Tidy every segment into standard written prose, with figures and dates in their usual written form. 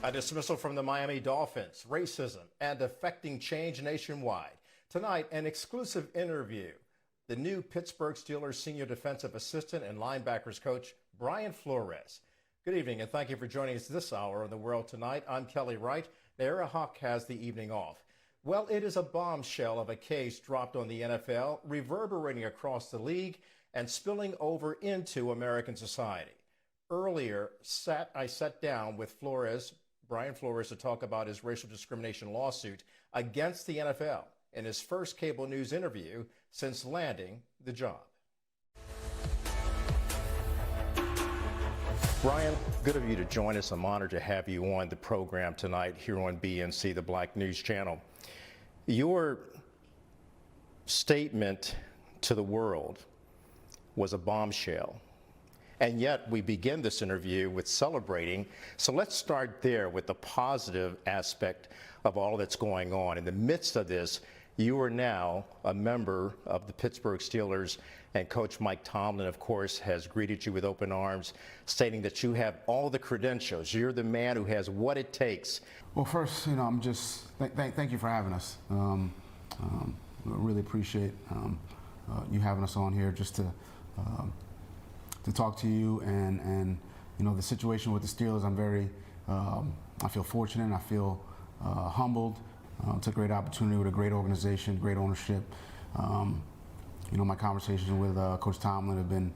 A dismissal from the Miami Dolphins, racism, and affecting change nationwide. Tonight, an exclusive interview. The new Pittsburgh Steelers senior defensive assistant and linebackers coach, Brian Flores. Good evening, and thank you for joining us this hour on The World Tonight. I'm Kelly Wright. Naira Hawk has the evening off. Well, it is a bombshell of a case dropped on the NFL, reverberating across the league and spilling over into American society. Earlier, I sat down with Brian Flores, to talk about his racial discrimination lawsuit against the NFL in his first cable news interview since landing the job. Brian, good of you to join us. I'm honored to have you on the program tonight here on BNC, the Black News Channel. Your statement to the world was a bombshell. And yet we begin this interview with celebrating. So let's start there with the positive aspect of all that's going on. In the midst of this, you are now a member of the Pittsburgh Steelers, and Coach Mike Tomlin, of course, has greeted you with open arms, stating that you have all the credentials. You're the man who has what it takes. Well, first, I'm just thank you for having us. I really appreciate you having us on here just to talk to you, and the situation with the Steelers. I'm very I feel fortunate. I feel humbled. It's a great opportunity with a great organization, great ownership. My conversations with Coach Tomlin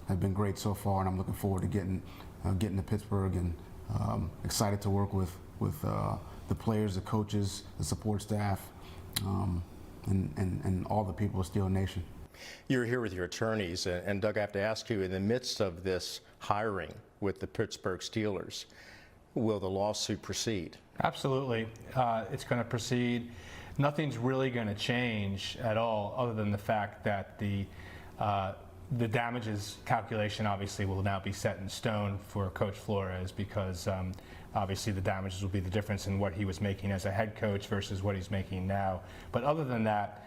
have been great so far, and I'm looking forward to getting to Pittsburgh, and excited to work with the players, the coaches, the support staff, and all the people of Steel Nation. You're here with your attorneys, and Doug, I have to ask you, in the midst of this hiring with the Pittsburgh Steelers, will the lawsuit proceed? Absolutely. It's going to proceed. Nothing's really going to change at all, other than the fact that the damages calculation obviously will now be set in stone for Coach Flores, because obviously the damages will be the difference in what he was making as a head coach versus what he's making now. But other than that,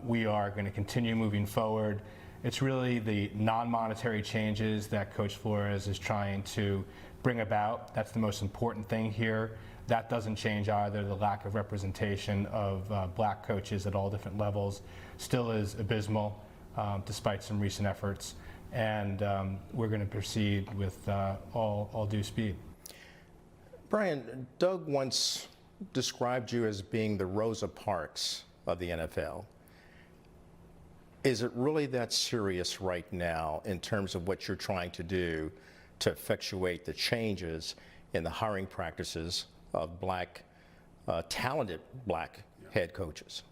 we are going to continue moving forward. It's really the non-monetary changes that Coach Flores is trying to bring about. That's the most important thing here. That doesn't change either. The lack of representation of black coaches at all different levels still is abysmal, despite some recent efforts. And we're going to proceed with all due speed. Brian, Doug once described you as being the Rosa Parks of the NFL. Is it really that serious right now in terms of what you're trying to do to effectuate the changes in the hiring practices of black, talented black head coaches?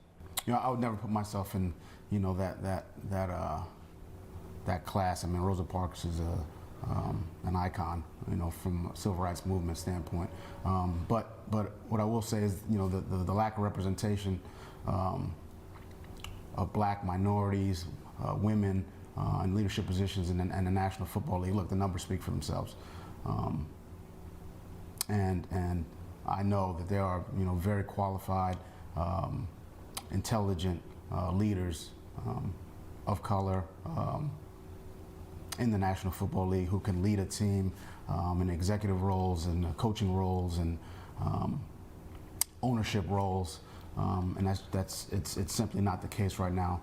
I would never put myself in, that class. I mean, Rosa Parks is an icon, from a civil rights movement standpoint. But what I will say is, the lack of representation of black minorities, women in leadership positions in the National Football League. Look, the numbers speak for themselves. And I know that there are, very qualified, intelligent leaders of color in the National Football League who can lead a team in executive roles and coaching roles and ownership roles. And it's simply not the case right now.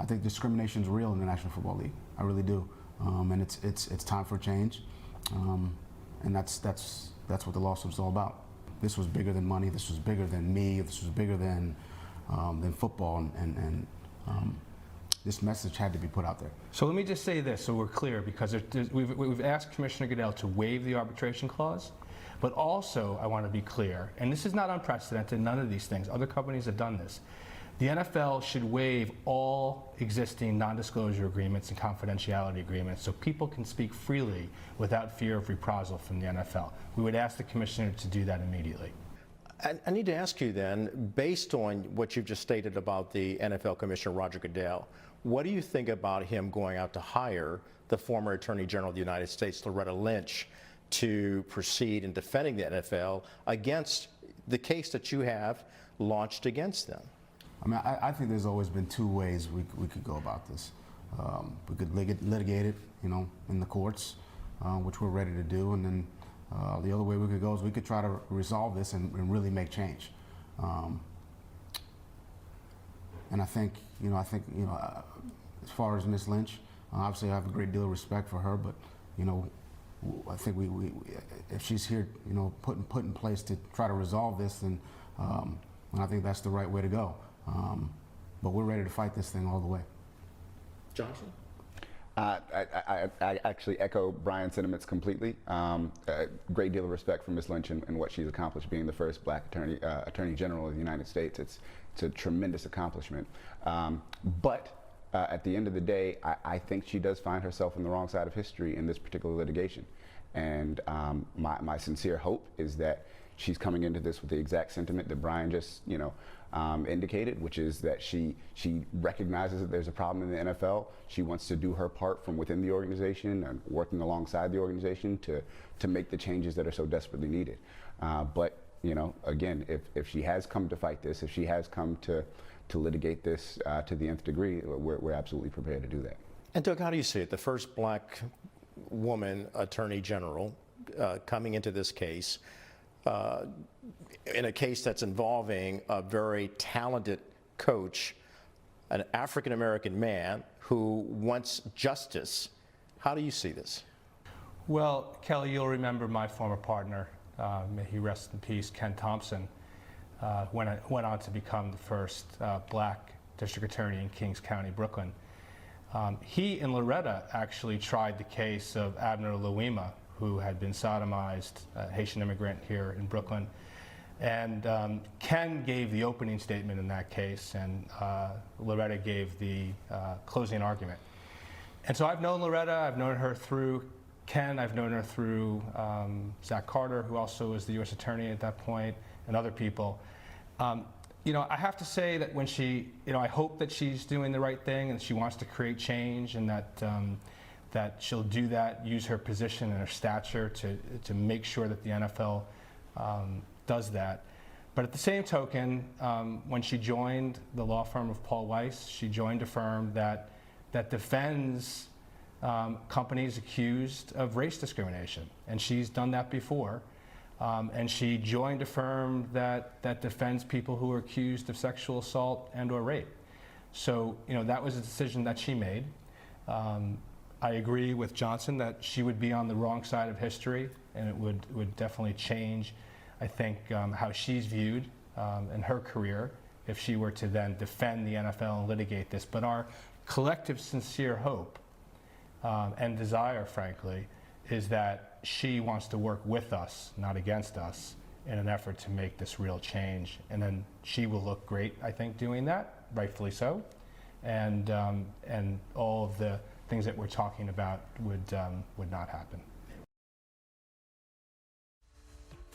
I think discrimination is real in the National Football League. I really do. And it's time for change. And that's what the lawsuit's all about. This was bigger than money. This was bigger than me. This was bigger than football. And this message had to be put out there. So let me just say this, so we're clear, because we've asked Commissioner Goodell to waive the arbitration clause. But also, I want to be clear, and this is not unprecedented, none of these things. Other companies have done this. The NFL should waive all existing non-disclosure agreements and confidentiality agreements so people can speak freely without fear of reprisal from the NFL. We would ask the commissioner to do that immediately. I need to ask you then, based on what you've just stated about the NFL Commissioner Roger Goodell, what do you think about him going out to hire the former Attorney General of the United States, Loretta Lynch, to proceed in defending the NFL against the case that you have launched against them? I mean, I think there's always been two ways we could go about this. We could litigate it, in the courts, which we're ready to do. And then the other way we could go is we could try to resolve this and really make change. And I think, as far as Ms. Lynch, obviously I have a great deal of respect for her, but, I think we if she's here, put in place to try to resolve this, then I think that's the right way to go. But we're ready to fight this thing all the way. Johnson? I actually echo Brian's sentiments completely. A great deal of respect for Ms. Lynch and what she's accomplished, being the first black attorney general of the United States. It's a tremendous accomplishment. But at the end of the day, I think she does find herself on the wrong side of history in this particular litigation. And my sincere hope is that she's coming into this with the exact sentiment that Brian just, indicated, which is that she recognizes that there's a problem in the NFL. She wants to do her part from within the organization and working alongside the organization to make the changes that are so desperately needed. But again, if she has come to fight this, if she has come to litigate this to the nth degree, we're absolutely prepared to do that. And Doug, how do you see it? The first black woman attorney general coming into this case, in a case that's involving a very talented coach, an African-American man who wants justice. How do you see this? Well, Kelly, you'll remember my former partner, may he rest in peace, Ken Thompson, went on to become the first black district attorney in Kings County, Brooklyn. He and Loretta actually tried the case of Abner Louima, who had been sodomized, a Haitian immigrant here in Brooklyn. And Ken gave the opening statement in that case, and Loretta gave the closing argument. And so I've known Loretta, I've known her through Ken, I've known her through Zach Carter, who also was the U.S. attorney at that point, and other people. I have to say that when she, I hope that she's doing the right thing and she wants to create change, and that she'll do that, use her position and her stature to make sure that the NFL does that. But at the same token, when she joined the law firm of Paul Weiss, she joined a firm that defends companies accused of race discrimination, and she's done that before. And she joined a firm that defends people who are accused of sexual assault and/or rape. So, that was a decision that she made. I agree with Johnson that she would be on the wrong side of history, and it would definitely change, I think, how she's viewed in her career if she were to then defend the NFL and litigate this. But our collective sincere hope and desire, frankly, is that she wants to work with us, not against us, in an effort to make this real change. And then she will look great, I think, doing that, rightfully so. And all of the things that we're talking about would not happen.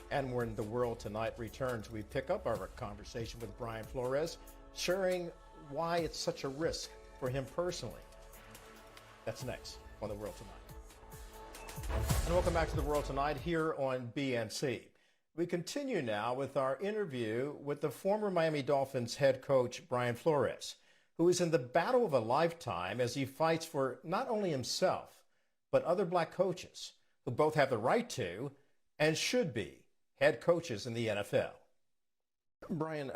And when The World Tonight returns, we pick up our conversation with Brian Flores, sharing why it's such a risk for him personally. That's next on The World Tonight. And welcome back to The World Tonight here on BNC. We continue now with our interview with the former Miami Dolphins head coach, Brian Flores, who is in the battle of a lifetime as he fights for not only himself, but other black coaches who both have the right to and should be head coaches in the NFL. Brian,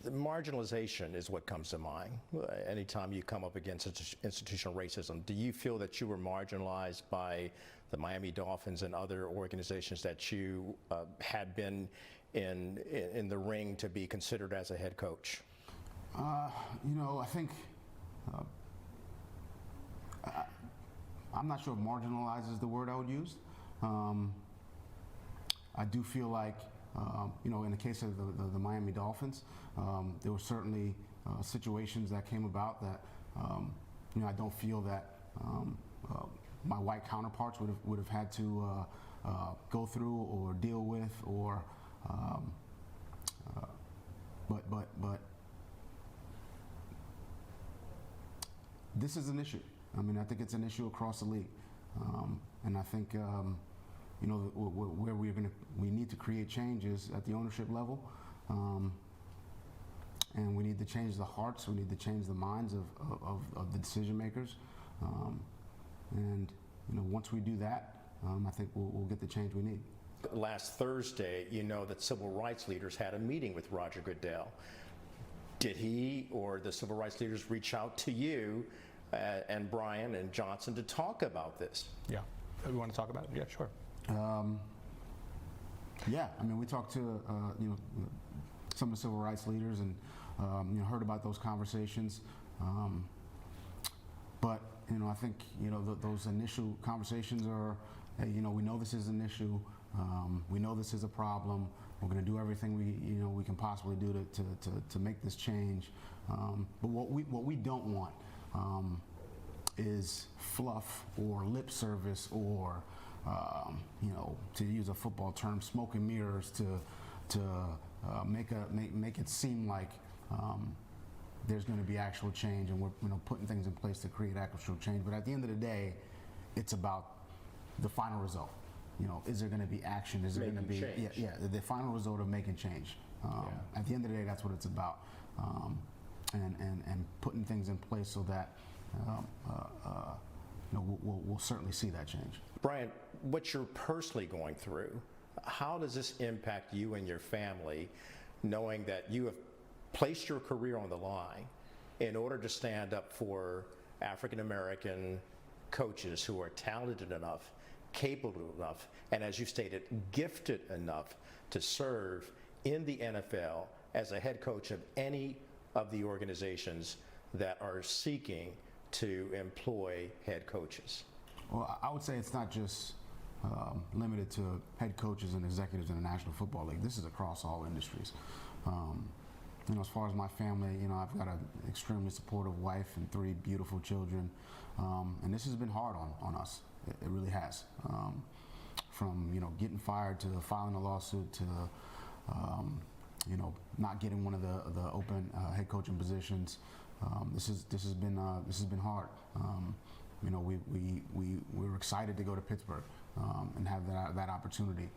the marginalization is what comes to mind anytime you come up against institutional racism. Do you feel that you were marginalized by the Miami Dolphins and other organizations that you had been in the ring to be considered as a head coach? I think I'm not sure if marginalized is the word I would use. I do feel like in the case of the Miami Dolphins, there were certainly situations that came about that I don't feel that my white counterparts would have had to go through or deal with, or but this is an issue. I mean, I think it's an issue across the league, and I think where we need to create changes at the ownership level, and we need to change the hearts. We need to change the minds of the decision makers, and once we do that, I think we'll get the change we need. Last Thursday, you know that civil rights leaders had a meeting with Roger Goodell. Did he or the civil rights leaders reach out to you and Brian and Johnson to talk about this? Yeah. We want to talk about it? Yeah, sure. Yeah, I mean, we talked to some of the civil rights leaders and heard about those conversations. But I think those initial conversations are, hey, we know this is an issue. We know this is a problem. We're going to do everything we can possibly do to make this change. But what we don't want is fluff or lip service or to use a football term, smoke and mirrors to make it seem like there's going to be actual change, and we're putting things in place to create actual change. But at the end of the day, it's about the final result. Is there going to be action? Is there going to be the final result of making change? At the end of the day, that's what it's about, and putting things in place so that we'll certainly see that change. Brian, what you're personally going through, how does this impact you and your family, knowing that you have placed your career on the line in order to stand up for African American coaches who are talented enough, capable enough, and as you stated, gifted enough to serve in the NFL as a head coach of any of the organizations that are seeking to employ head coaches? Well, I would say it's not just limited to head coaches and executives in the National Football League. This is across all industries. As far as my family, I've got an extremely supportive wife and 3 beautiful children, and this has been hard on us. It really has. From getting fired to filing a lawsuit to not getting one of the open head coaching positions. This has been hard. We were excited to go to Pittsburgh and have that opportunity.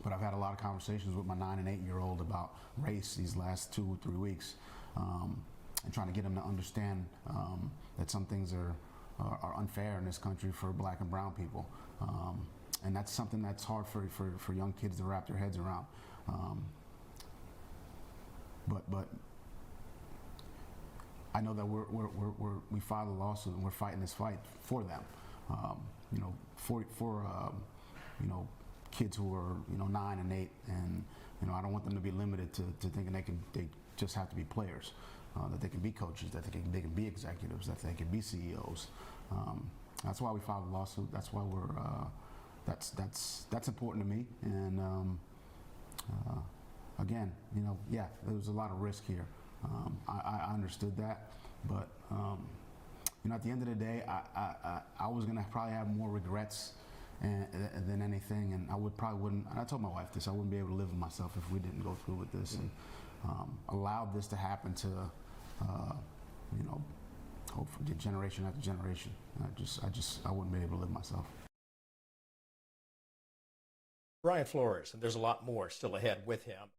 But I've had a lot of conversations with my 9 and 8-year-old about race these last 2 or 3 weeks, and trying to get them to understand that some things are unfair in this country for Black and brown people, and that's something that's hard for young kids to wrap their heads around. But I know that we filed a lawsuit and we're fighting this fight for them. For kids who are 9 and 8, and I don't want them to be limited to thinking they just have to be players, that they can be coaches, that they can be executives, that they can be CEOs. That's why we filed a lawsuit. That's why that's important to me. And again, there was a lot of risk here. I understood that, but at the end of the day, I was gonna probably have more regrets than anything, and I wouldn't. And I told my wife this: I wouldn't be able to live with myself if we didn't go through with this and allowed this to happen to, hopefully generation after generation. I wouldn't be able to live myself. Brian Flores, and there's a lot more still ahead with him.